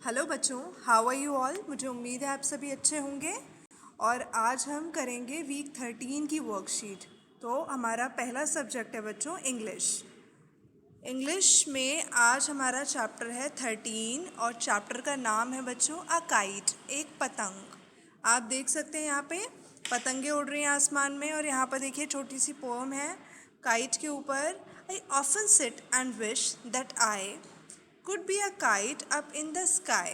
Hello बच्चों, how are you all. मुझे उम्मीद है आप सभी अच्छे होंगे। और आज हम करेंगे वीक 13 की वर्कशीट। तो हमारा पहला सब्जेक्ट है बच्चों इंग्लिश। इंग्लिश में आज हमारा चैप्टर है 13 और चैप्टर का नाम है बच्चों अ काइट, एक पतंग। आप देख सकते हैं यहाँ पे पतंगे उड़ रही हैं आसमान में। और यहाँ पर देखिए छोटी सी पोएम है काइट के ऊपर। I often sit and wish that I could be a kite up in the sky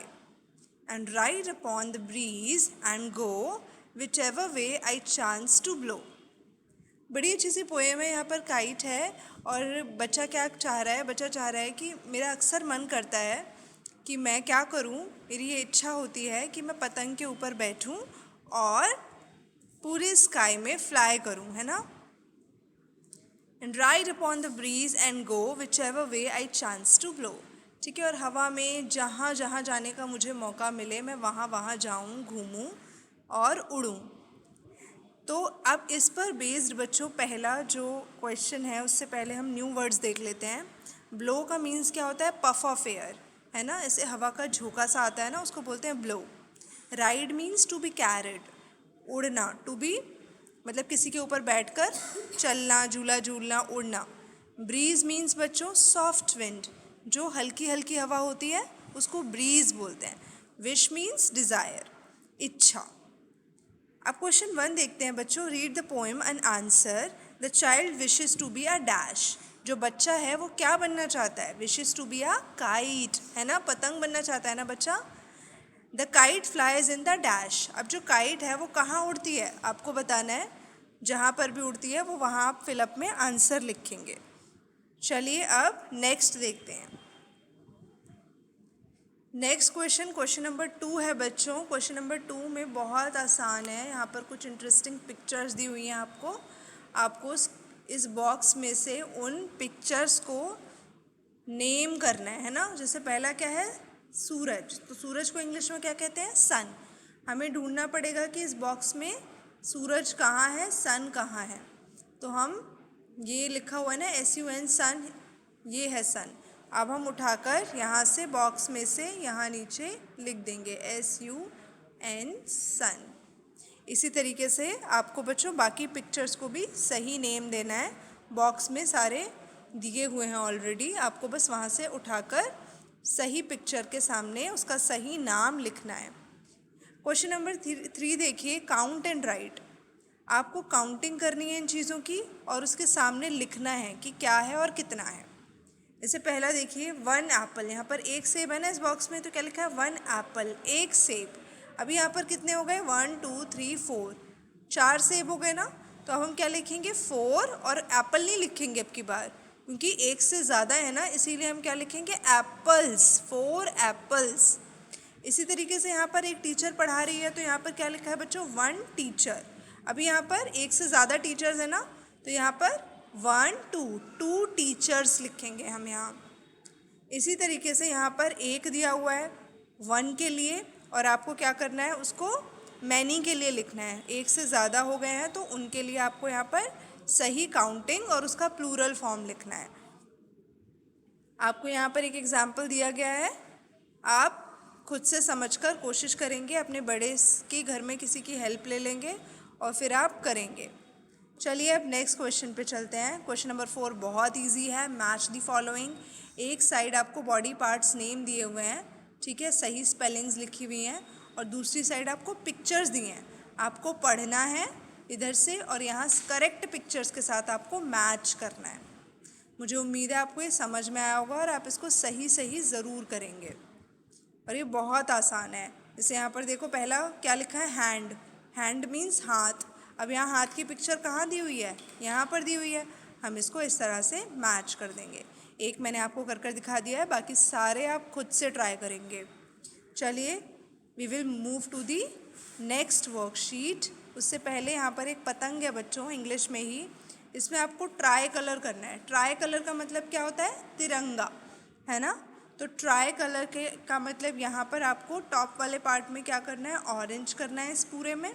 and ride upon the breeze and go whichever way I chance to blow। बड़ी अच्छी सी पोएम है। यहाँ पर kite है और बच्चा क्या चाह रहा है, बच्चा चाह रहा है कि मेरा अक्सर मन करता है कि मैं क्या करूँ, मेरी ये इच्छा होती है कि मैं पतंग के ऊपर बैठूँ और पूरे स्काई में फ्लाई करूँ, है ना। And ride upon the breeze and go whichever way I chance to blow. ठीक है, और हवा में जहाँ जहाँ जाने का मुझे मौका मिले मैं वहाँ वहाँ जाऊँ, घूमूँ और उड़ूँ। तो अब इस पर बेस्ड बच्चों पहला जो क्वेश्चन है उससे पहले हम न्यू वर्ड्स देख लेते हैं। ब्लो का मीन्स क्या होता है, पफ ऑफ एयर, है ना। ऐसे हवा का झोंका सा आता है ना, उसको बोलते हैं blow. Ride means to be carried, उड़ना। टू बी मतलब किसी के ऊपर बैठकर चलना, झूला झूलना, उड़ना। ब्रीज मीन्स बच्चों सॉफ्ट विंड, जो हल्की हल्की हवा होती है उसको ब्रीज बोलते हैं। विश मीन्स डिज़ायर, इच्छा। अब क्वेश्चन 1 देखते हैं बच्चों। Read the poem and answer. The child wishes to be a dash. जो बच्चा है वो क्या बनना चाहता है, wishes to be a kite, है ना, पतंग बनना चाहता है ना बच्चा। The kite flies in the dash. अब जो काइट है वो कहाँ उड़ती है आपको बताना है। जहाँ पर भी उड़ती है वो वहाँ आप फिलअप में आंसर लिखेंगे। चलिए अब नेक्स्ट देखते हैं। नेक्स्ट क्वेश्चन नंबर 2 है बच्चों। क्वेश्चन नंबर 2 में बहुत आसान है। यहाँ पर कुछ इंटरेस्टिंग पिक्चर्स दी हुई हैं आपको इस बॉक्स में से उन पिक्चर्स को नेम करना है ना। जैसे पहला क्या है, सूरज। तो सूरज को इंग्लिश में क्या कहते हैं, सन। हमें ढूंढना पड़ेगा कि इस बॉक्स में सूरज कहाँ है, सन कहाँ है। तो हम ये लिखा हुआ है ना SUN, सन, ये है सन। अब हम उठाकर यहाँ से बॉक्स में से यहाँ नीचे लिख देंगे SUN, सन। इसी तरीके से आपको बच्चों बाकी पिक्चर्स को भी सही नेम देना है। बॉक्स में सारे दिए हुए हैं ऑलरेडी, आपको बस वहाँ से उठाकर सही पिक्चर के सामने उसका सही नाम लिखना है। क्वेश्चन नंबर 3 देखिए, काउंट एंड राइट। आपको काउंटिंग करनी है इन चीज़ों की और उसके सामने लिखना है कि क्या है और कितना है। जैसे पहला देखिए 1 एप्पल। यहाँ पर एक सेब है ना इस बॉक्स में, तो क्या लिखा है 1 एप्पल, एक सेब। अभी यहाँ पर कितने हो गए, 1 2 3 4, 4 सेब हो गए ना। तो अब हम क्या लिखेंगे 4, और एप्पल नहीं लिखेंगे अब की बार क्योंकि एक से ज़्यादा है ना, इसीलिए हम क्या लिखेंगे एप्पल्स, 4 एप्पल्स। इसी तरीके से यहाँ पर एक टीचर पढ़ा रही है, तो यहाँ पर क्या लिखा है बच्चों 1 टीचर। अभी यहाँ पर एक से ज़्यादा टीचर्स है ना, तो यहाँ पर 1 2 टीचर्स लिखेंगे हम यहाँ। इसी तरीके से यहाँ पर एक दिया हुआ है 1 के लिए, और आपको क्या करना है उसको मैनी के लिए लिखना है। एक से ज़्यादा हो गए हैं तो उनके लिए आपको यहाँ पर सही काउंटिंग और उसका प्लूरल फॉर्म लिखना है। आपको यहाँ पर एक एग्जाम्पल दिया गया है, आप खुद से समझकर कोशिश करेंगे, अपने बड़े के घर में किसी की हेल्प ले लेंगे और फिर आप करेंगे। चलिए अब नेक्स्ट क्वेश्चन पे चलते हैं। क्वेश्चन नंबर 4 बहुत इजी है। Match the following. एक साइड आपको बॉडी पार्ट्स नेम दिए हुए हैं, ठीक है, सही स्पेलिंग्स लिखी हुई हैं, और दूसरी साइड आपको पिक्चर्स दिए हैं। आपको पढ़ना है इधर से और यहाँ करेक्ट पिक्चर्स के साथ आपको मैच करना है। मुझे उम्मीद है आपको ये समझ में आया होगा और आप इसको सही सही ज़रूर करेंगे, और ये बहुत आसान है। जैसे यहाँ पर देखो पहला क्या लिखा है, हैंड। हैंड मीन्स हाथ। अब यहाँ हाथ की पिक्चर कहाँ दी हुई है, यहाँ पर दी हुई है। हम इसको इस तरह से मैच कर देंगे। एक मैंने आपको कर कर दिखा दिया है, बाकी सारे आप खुद से ट्राई करेंगे। चलिए we will move to the next worksheet. उससे पहले यहाँ पर एक पतंग है बच्चों, इंग्लिश में ही। इसमें आपको ट्राई कलर करना है। ट्राई कलर का मतलब क्या होता है, तिरंगा, है ना। तो ट्राई कलर के का मतलब यहाँ पर आपको टॉप वाले पार्ट में क्या करना है, ऑरेंज करना है इस पूरे में,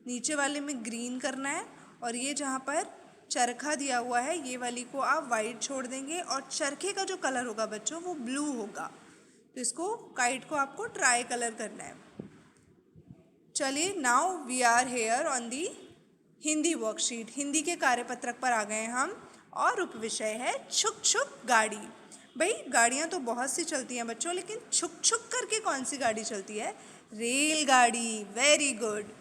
नीचे वाले में ग्रीन करना है, और ये जहाँ पर चरखा दिया हुआ है ये वाली को आप वाइट छोड़ देंगे, और चरखे का जो कलर होगा बच्चों वो ब्लू होगा। तो इसको काइट को आपको ट्राई कलर करना है। चलिए, now we are here on the Hindi worksheet. Hindi के कार्यपत्रक पर आ गए हम और उपविषय है छुक छुक गाड़ी। भाई, गाड़ियाँ तो बहुत सी चलती हैं बच्चों, लेकिन छुक छुक करके कौन सी गाड़ी चलती है? रेलगाड़ी। Very good.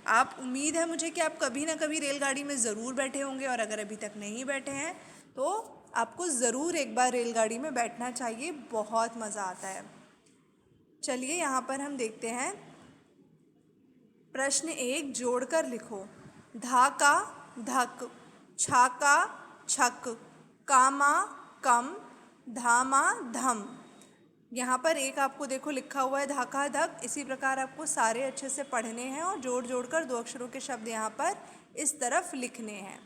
आप, उम्मीद है मुझे कि आप कभी ना कभी रेलगाड़ी में ज़रूर बैठे होंगे, और अगर अभी तक नहीं बैठे हैं तो आपको ज़रूर एक बार रेलगाड़ी में बैठना चाहिए, बहुत मज़ा आता है। चलिए, यहाँ पर हम देखते हैं प्रश्न 1, जोड़कर लिखो। धाका धक, छाका छक, कामा कम, धामा धम। यहाँ पर एक आपको देखो लिखा हुआ है धाका धक। इसी प्रकार आपको सारे अच्छे से पढ़ने हैं और जोड़ जोड़कर 2 अक्षरों के शब्द यहाँ पर इस तरफ लिखने हैं।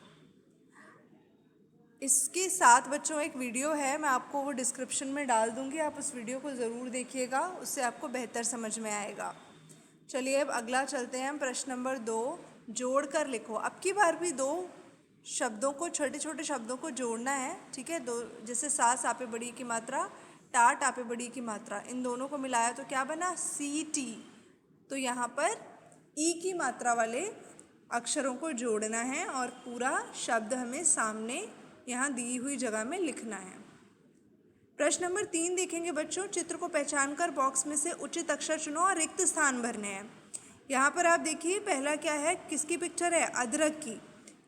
इसके साथ बच्चों एक वीडियो है, मैं आपको वो डिस्क्रिप्शन में डाल दूँगी, आप उस वीडियो को ज़रूर देखिएगा, उससे आपको बेहतर समझ में आएगा। चलिए, अब अगला चलते हैं हम। प्रश्न नंबर 2, जोड़कर लिखो। अब की बार भी 2 शब्दों को, छोटे छोटे शब्दों को जोड़ना है, ठीक है। 2, जैसे सा सापे बड़ी की मात्रा, टा टापे बड़ी की मात्रा, इन दोनों को मिलाया तो क्या बना? सीटी। तो यहाँ पर ई की मात्रा वाले अक्षरों को जोड़ना है और पूरा शब्द हमें सामने यहाँ दी हुई जगह में लिखना है। प्रश्न नंबर 3 देखेंगे बच्चों। चित्र को पहचान कर बॉक्स में से उचित अक्षर चुनो और रिक्त स्थान भरने हैं। यहाँ पर आप देखिए, पहला क्या है, किसकी पिक्चर है? अदरक की।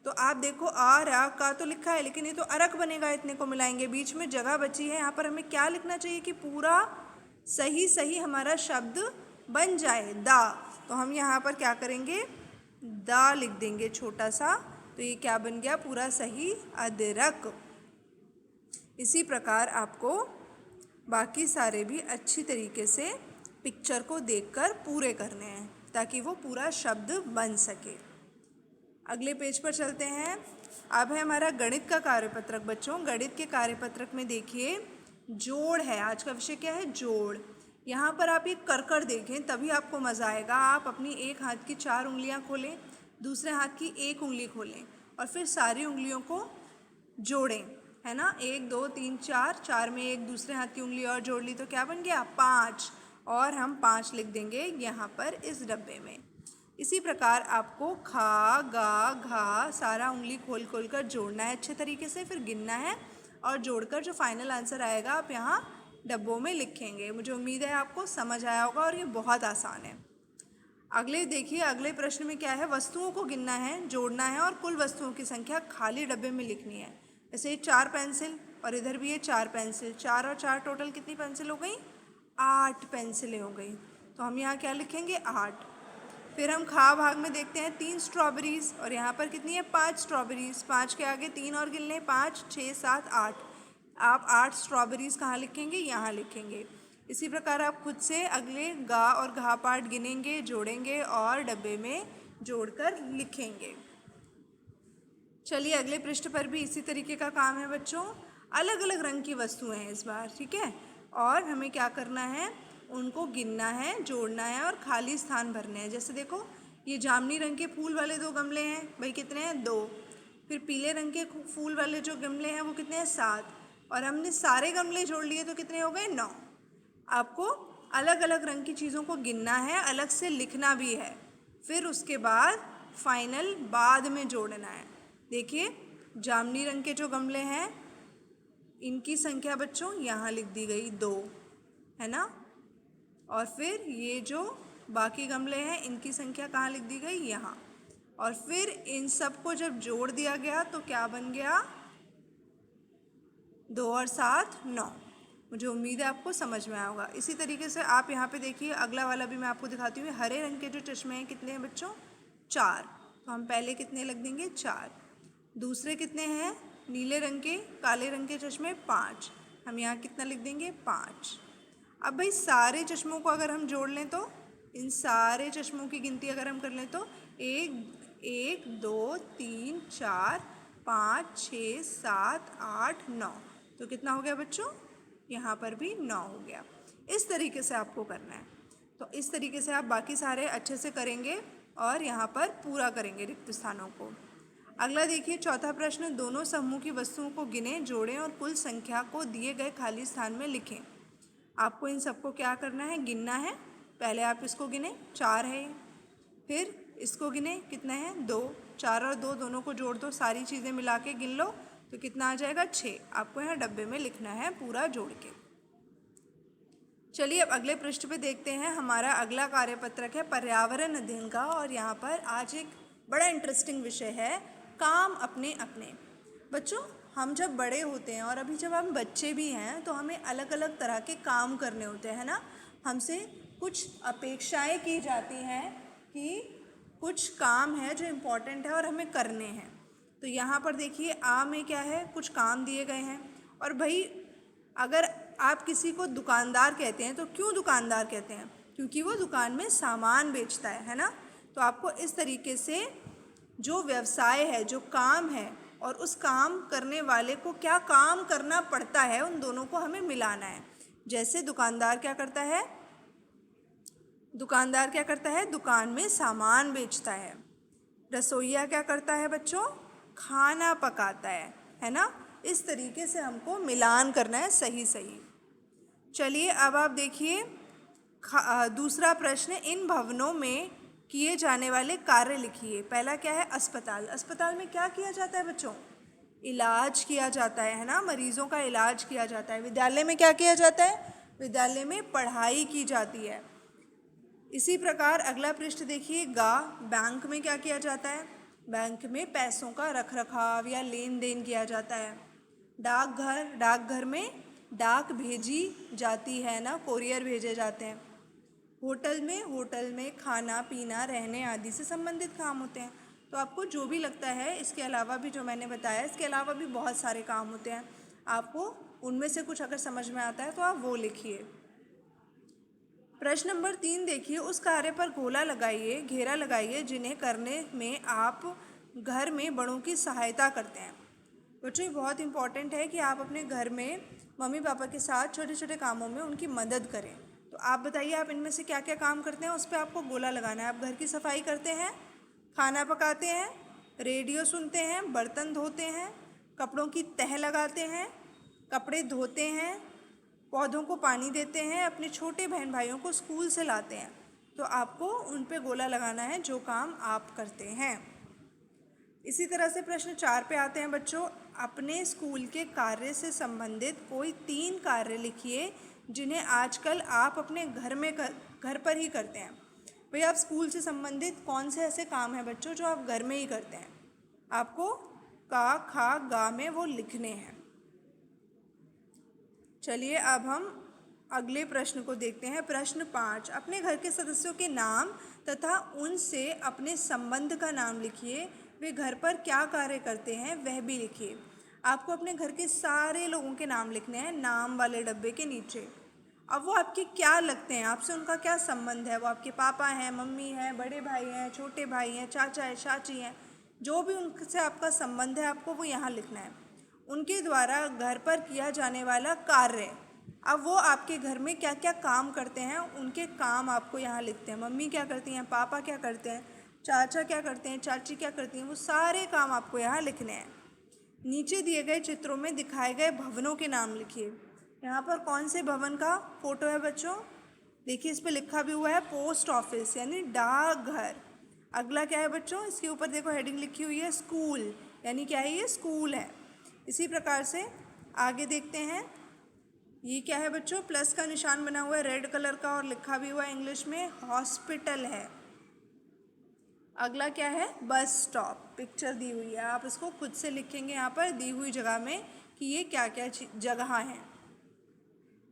तो आप देखो, आ रा का तो लिखा है, लेकिन ये तो अरक बनेगा, इतने को मिलाएंगे, बीच में जगह बची है। यहाँ पर हमें क्या लिखना चाहिए कि पूरा सही सही हमारा शब्द बन जाए, दा। तो हम यहाँ पर क्या करेंगे? दा लिख देंगे छोटा सा, तो ये क्या बन गया? पूरा सही अदरक। इसी प्रकार आपको बाकी सारे भी अच्छी तरीके से पिक्चर को देखकर पूरे करने हैं, ताकि वो पूरा शब्द बन सके। अगले पेज पर चलते हैं। अब है हमारा गणित का कार्यपत्रक बच्चों। गणित के कार्यपत्रक में देखिए, जोड़ है। आज का विषय क्या है? जोड़। यहाँ पर आप एक कर देखें, तभी आपको मज़ा आएगा। आप अपनी एक हाथ की 4 उंगलियाँ खोलें, दूसरे हाथ की 1 उंगली खोलें और फिर सारी उंगलियों को जोड़ें, है ना। 1 2 3 4, 4 में एक दूसरे हाथ की उंगली और जोड़ ली तो क्या बन गया? 5। और हम 5 लिख देंगे यहाँ पर इस डब्बे में। इसी प्रकार आपको खा गा घा सारा उंगली खोल खोल कर जोड़ना है अच्छे तरीके से, फिर गिनना है और जोड़कर जो फाइनल आंसर आएगा आप यहाँ डब्बों में लिखेंगे। मुझे उम्मीद है आपको समझ आया होगा और ये बहुत आसान है। अगले देखिए, अगले प्रश्न में क्या है? वस्तुओं को गिनना है, जोड़ना है और कुल वस्तुओं की संख्या खाली डब्बे में लिखनी है। जैसे 4 पेंसिल और इधर भी है 4 पेंसिल, 4 और 4 टोटल कितनी पेंसिल हो गई? 8 पेंसिलें हो गई। तो हम यहाँ क्या लिखेंगे? 8। फिर हम खा भाग में देखते हैं 3 स्ट्रॉबेरीज़ और यहाँ पर कितनी है? 5 स्ट्रॉबेरीज़। 5 के आगे 3 और गिन लें, 5 6 7 8। आप 8 स्ट्रॉबेरीज़ कहाँ लिखेंगे? यहाँ लिखेंगे। इसी प्रकार आप खुद से अगले गा और घा पार्ट गिनेंगे, जोड़ेंगे और डब्बे में जोड़कर लिखेंगे। चलिए, अगले पृष्ठ पर भी इसी तरीके का काम है बच्चों। अलग अलग रंग की वस्तुएं हैं इस बार, ठीक है। और हमें क्या करना है? उनको गिनना है, जोड़ना है और खाली स्थान भरने हैं। जैसे देखो, ये जामुनी रंग के फूल वाले 2 गमले हैं, भाई कितने हैं? 2। फिर पीले रंग के फूल वाले जो गमले हैं वो कितने हैं? 7। और हमने सारे गमले जोड़ लिए तो कितने हो गए? 9। आपको अलग अलग रंग की चीज़ों को गिनना है, अलग से लिखना भी है, फिर उसके बाद फाइनल बाद में जोड़ना है। देखिए, जामुनी रंग के जो गमले हैं इनकी संख्या बच्चों यहाँ लिख दी गई 2, है ना। और फिर ये जो बाकी गमले हैं इनकी संख्या कहाँ लिख दी गई? यहाँ। और फिर इन सब को जब जोड़ दिया गया तो क्या बन गया? 2 और 7 9। मुझे उम्मीद है आपको समझ में आया होगा। इसी तरीके से आप यहाँ पे देखिए, अगला वाला भी मैं आपको दिखाती हूँ। हरे रंग के जो चश्मे हैं कितने हैं बच्चों? 4। तो हम पहले कितने लग देंगे? 4। दूसरे कितने हैं? नीले रंग के, काले रंग के चश्मे 5। हम यहाँ कितना लिख देंगे? 5। अब भाई सारे चश्मों को अगर हम जोड़ लें तो, इन सारे चश्मों की गिनती अगर हम कर लें तो 1 2 3 4 5 6 7 8 9। तो कितना हो गया बच्चों? यहाँ पर भी 9 हो गया। इस तरीके से आपको करना है। तो इस तरीके से आप बाकी सारे अच्छे से करेंगे और यहाँ पर पूरा करेंगे रिक्त स्थानों को। अगला देखिए, चौथा प्रश्न। दोनों समूह की वस्तुओं को गिनें, जोड़ें और कुल संख्या को दिए गए खाली स्थान में लिखें। आपको इन सबको क्या करना है, गिनना है। पहले आप इसको गिने, 4 है, फिर इसको गिने, कितना है, 2, 4 और 2 दोनों को जोड़ दो, सारी चीज़ें मिला के गिन लो तो कितना आ जाएगा, 6। आपको यहाँ डब्बे में लिखना है पूरा जोड़ के। चलिए अब अगले पृष्ठ पे देखते हैं। हमारा अगला कार्यपत्रक है पर्यावरण अध्ययन का, और यहाँ पर आज एक बड़ा इंटरेस्टिंग विषय है, काम अपने अपने। बच्चों, हम जब बड़े होते हैं और अभी जब हम बच्चे भी हैं तो हमें अलग अलग तरह के काम करने होते हैं ना। हमसे कुछ अपेक्षाएं की जाती हैं कि कुछ काम है जो इम्पोर्टेंट है और हमें करने हैं। तो यहाँ पर देखिए आ में क्या है, कुछ काम दिए गए हैं। और भाई अगर आप किसी को दुकानदार कहते हैं तो क्यों दुकानदार कहते हैं, क्योंकि वो दुकान में सामान बेचता है ना। तो आपको इस तरीके से जो व्यवसाय है, जो काम है, और उस काम करने वाले को क्या काम करना पड़ता है, उन दोनों को हमें मिलाना है। जैसे दुकानदार क्या करता है, दुकान में सामान बेचता है। रसोइया क्या करता है बच्चों, खाना पकाता है ना। इस तरीके से हमको मिलान करना है सही सही। चलिए अब आप देखिए दूसरा प्रश्न, इन भवनों में किए जाने वाले कार्य लिखिए। पहला क्या है, अस्पताल। अस्पताल में क्या किया जाता है बच्चों, इलाज किया जाता है ना, मरीजों का इलाज किया जाता है। विद्यालय में क्या किया जाता है, विद्यालय में पढ़ाई की जाती है। इसी प्रकार अगला पृष्ठ देखिए, बैंक में क्या किया जाता है, बैंक में पैसों का रख रखाव या लेन देन किया जाता है। डाकघर में डाक भेजी जाती है ना, कोरियर भेजे जाते हैं। होटल में खाना पीना रहने आदि से संबंधित काम होते हैं। तो आपको जो भी लगता है, इसके अलावा भी जो मैंने बताया, इसके अलावा भी बहुत सारे काम होते हैं। आपको उनमें से कुछ अगर समझ में आता है तो आप वो लिखिए। प्रश्न नंबर 3 देखिए, उस कार्य पर गोला लगाइए, घेरा लगाइए जिन्हें करने में आप घर में बड़ों की सहायता करते हैं। बच्चों ये बहुत इंपॉर्टेंट है कि आप अपने घर में मम्मी पापा के साथ छोटे छोटे कामों में उनकी मदद करें। तो आप बताइए आप इनमें से क्या क्या काम करते हैं, उस पर आपको गोला लगाना है। आप घर की सफाई करते हैं, खाना पकाते हैं, रेडियो सुनते हैं, बर्तन धोते हैं, कपड़ों की तह लगाते हैं, कपड़े धोते हैं, पौधों को पानी देते हैं, अपने छोटे बहन भाइयों को स्कूल से लाते हैं। तो आपको उन पे गोला लगाना है जो काम आप करते हैं। इसी तरह से प्रश्न 4 पे आते हैं बच्चों, अपने स्कूल के कार्य से संबंधित कोई 3 कार्य लिखिए जिन्हें आजकल आप अपने घर पर ही करते हैं। भाई आप स्कूल से संबंधित कौन से ऐसे काम हैं बच्चों जो आप घर में ही करते हैं, आपको का खा गा में वो लिखने हैं। चलिए अब हम अगले प्रश्न को देखते हैं। प्रश्न 5, अपने घर के सदस्यों के नाम तथा उनसे अपने संबंध का नाम लिखिए। वे घर पर क्या कार्य करते हैं वह भी लिखिए। आपको अपने घर के सारे लोगों के नाम लिखने हैं नाम वाले डब्बे के नीचे। अब वो आपके क्या लगते हैं, आपसे उनका क्या संबंध है, वो आपके पापा हैं, मम्मी हैं, बड़े भाई हैं, छोटे भाई हैं, चाचा है, चाची हैं, जो भी उनसे आपका संबंध है आपको वो यहाँ लिखना है। उनके द्वारा घर पर किया जाने वाला कार्य, अब वो आपके घर में क्या क्या काम करते हैं उनके काम आपको यहाँ लिखते हैं। मम्मी क्या करती हैं, पापा क्या करते हैं, चाचा क्या करते हैं, चाची क्या करती हैं, वो सारे काम आपको यहाँ लिखने हैं। नीचे दिए गए चित्रों में दिखाए गए भवनों के नाम लिखिए। यहाँ पर कौन से भवन का फोटो है बच्चों, देखिए इस पर लिखा भी हुआ है पोस्ट ऑफिस यानी डाकघर। अगला क्या है बच्चों, इसके ऊपर देखो हेडिंग लिखी हुई है स्कूल, यानी क्या है, ये स्कूल है। इसी प्रकार से आगे देखते हैं, ये क्या है बच्चों, प्लस का निशान बना हुआ है रेड कलर का और लिखा भी हुआ है इंग्लिश में हॉस्पिटल है। अगला क्या है, बस स्टॉप, पिक्चर दी हुई है, आप इसको खुद से लिखेंगे यहाँ पर दी हुई जगह में कि ये क्या क्या जगह हैं।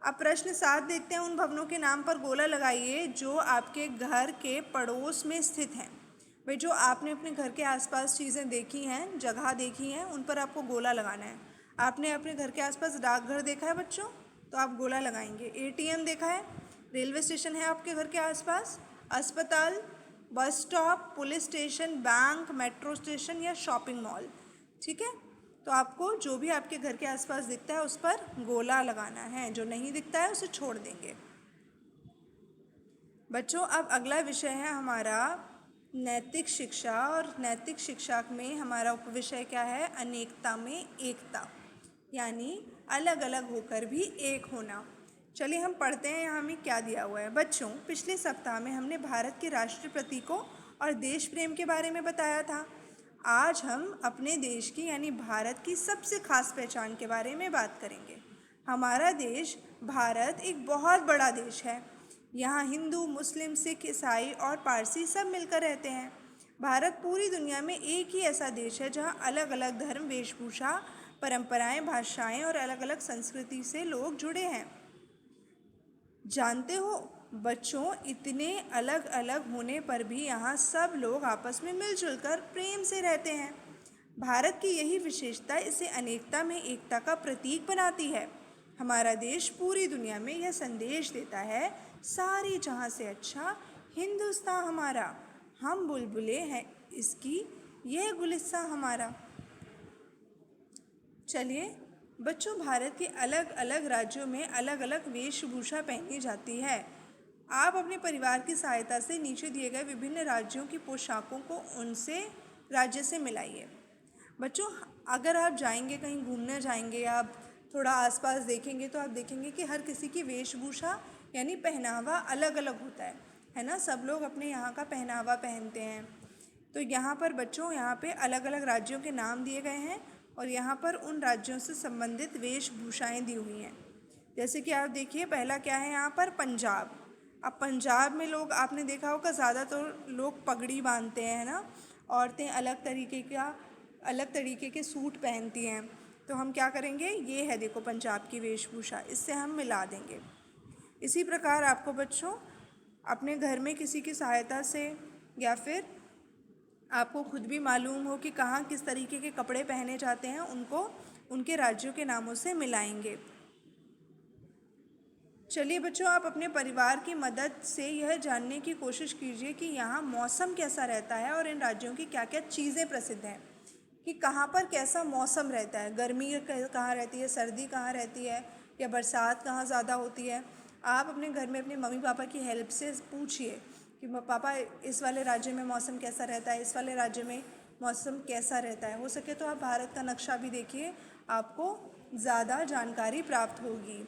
अब प्रश्न 7 देखते हैं, उन भवनों के नाम पर गोला लगाइए जो आपके घर के पड़ोस में स्थित हैं। भाई जो आपने अपने घर के आसपास चीज़ें देखी हैं, जगह देखी हैं, उन पर आपको गोला लगाना है। आपने अपने घर के आसपास डाकघर देखा है बच्चों, तो आप गोला लगाएंगे। एटीएम देखा है, रेलवे स्टेशन है आपके घर के आसपास, अस्पताल, bus stop, police station, bank, metro station या शॉपिंग मॉल, ठीक है। तो आपको जो भी आपके घर के आसपास दिखता है उस पर गोला लगाना है, जो नहीं दिखता है उसे छोड़ देंगे। बच्चों अब अगला विषय है हमारा नैतिक शिक्षा, और नैतिक शिक्षा में हमारा उपविषय क्या है, अनेकता में एकता, यानी अलग अलग होकर भी एक होना। चलिए हम पढ़ते हैं यहाँ हमें क्या दिया हुआ है। बच्चों, पिछले सप्ताह में हमने भारत के राष्ट्रीय प्रतीकों और देश प्रेम के बारे में बताया था। आज हम अपने देश की यानी भारत की सबसे खास पहचान के बारे में बात करेंगे। हमारा देश भारत एक बहुत बड़ा देश है। यहाँ हिंदू, मुस्लिम, सिख, ईसाई और पारसी सब मिलकर रहते हैं। भारत पूरी दुनिया में एक ही ऐसा देश है जहाँ अलग अलग धर्म, वेशभूषा, परंपराएं, भाषाएं और अलग अलग संस्कृति से लोग जुड़े हैं। जानते हो बच्चों, इतने अलग अलग होने पर भी यहाँ सब लोग आपस में मिलजुल कर प्रेम से रहते हैं। भारत की यही विशेषता इसे अनेकता में एकता का प्रतीक बनाती है। हमारा देश पूरी दुनिया में यह संदेश देता है, सारी जहाँ से अच्छा हिंदुस्तान हमारा, हम बुलबुलें हैं इसकी, यह गुलिस्तां हमारा। चलिए बच्चों, भारत के अलग अलग राज्यों में अलग अलग वेशभूषा पहनी जाती है। आप अपने परिवार की सहायता से नीचे दिए गए विभिन्न राज्यों की पोशाकों को उनसे राज्य से मिलाइए। बच्चों, अगर आप जाएंगे, कहीं घूमने जाएंगे, आप थोड़ा आसपास देखेंगे तो आप देखेंगे कि हर किसी की वेशभूषा यानी पहनावा अलग अलग होता है ना। सब लोग अपने यहाँ का पहनावा पहनते हैं। तो यहाँ पर बच्चों, यहाँ पे अलग अलग राज्यों के नाम दिए गए हैं और यहाँ पर उन राज्यों से संबंधित वेशभूषाएं दी हुई हैं। जैसे कि आप देखिए, पहला क्या है यहाँ पर, पंजाब। अब पंजाब में लोग, आपने देखा होगा ज़्यादातर लोग पगड़ी बांधते हैं ना। औरतें अलग तरीके के सूट पहनती हैं। तो हम क्या करेंगे, ये है देखो पंजाब की वेशभूषा, इससे हम मिला देंगे। इसी प्रकार आपको बच्चों अपने घर में किसी की सहायता से या फिर आपको खुद भी मालूम हो कि कहाँ किस तरीके के कपड़े पहने जाते हैं, उनको उनके राज्यों के नामों से मिलाएंगे। चलिए बच्चों, आप अपने परिवार की मदद से यह जानने की कोशिश कीजिए कि यहाँ मौसम कैसा रहता है और इन राज्यों की क्या क्या चीज़ें प्रसिद्ध हैं, कि कहाँ पर कैसा मौसम रहता है, गर्मी कहाँ रहती है, सर्दी कहाँ रहती है, या बरसात कहाँ ज़्यादा होती है। आप अपने घर में अपने मम्मी पापा की हेल्प से पूछिए कि पापा इस वाले राज्य में मौसम कैसा रहता है, इस वाले राज्य में मौसम कैसा रहता है। हो सके तो आप भारत का नक्शा भी देखिए, आपको ज़्यादा जानकारी प्राप्त होगी।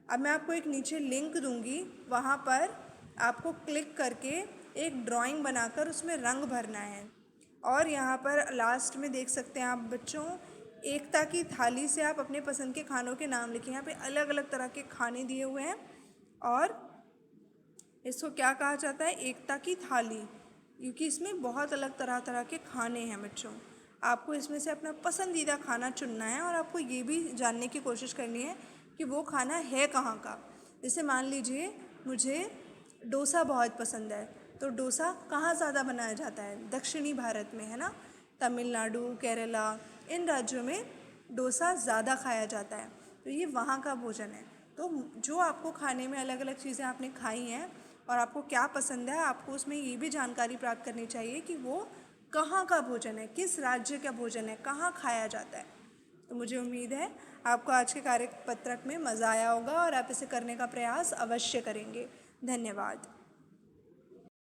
अब मैं आपको एक नीचे लिंक दूंगी, वहाँ पर आपको क्लिक करके एक ड्राइंग बनाकर उसमें रंग भरना है। और यहाँ पर लास्ट में देख सकते हैं आप बच्चों, एकता की थाली से आप अपने पसंद के खानों के नाम लिखें। यहाँ पे अलग अलग तरह के खाने दिए हुए हैं और इसको क्या कहा जाता है, एकता की थाली, क्योंकि इसमें बहुत अलग तरह तरह के खाने हैं। बच्चों, आपको इसमें से अपना पसंदीदा खाना चुनना है और आपको ये भी जानने की कोशिश करनी है कि वो खाना है कहाँ का। जैसे मान लीजिए मुझे डोसा बहुत पसंद है, तो डोसा कहाँ ज़्यादा बनाया जाता है, दक्षिणी भारत में, है ना। तमिलनाडु, केरला, इन राज्यों में डोसा ज़्यादा खाया जाता है, तो ये वहाँ का भोजन है। तो जो आपको खाने में अलग अलग चीज़ें आपने खाई हैं और आपको क्या पसंद है, आपको उसमें ये भी जानकारी प्राप्त करनी चाहिए कि वो कहाँ का भोजन है, किस राज्य का भोजन है, कहाँ खाया जाता है। तो मुझे उम्मीद है आपको आज के कार्यपत्रक में मज़ा आया होगा और आप इसे करने का प्रयास अवश्य करेंगे। धन्यवाद।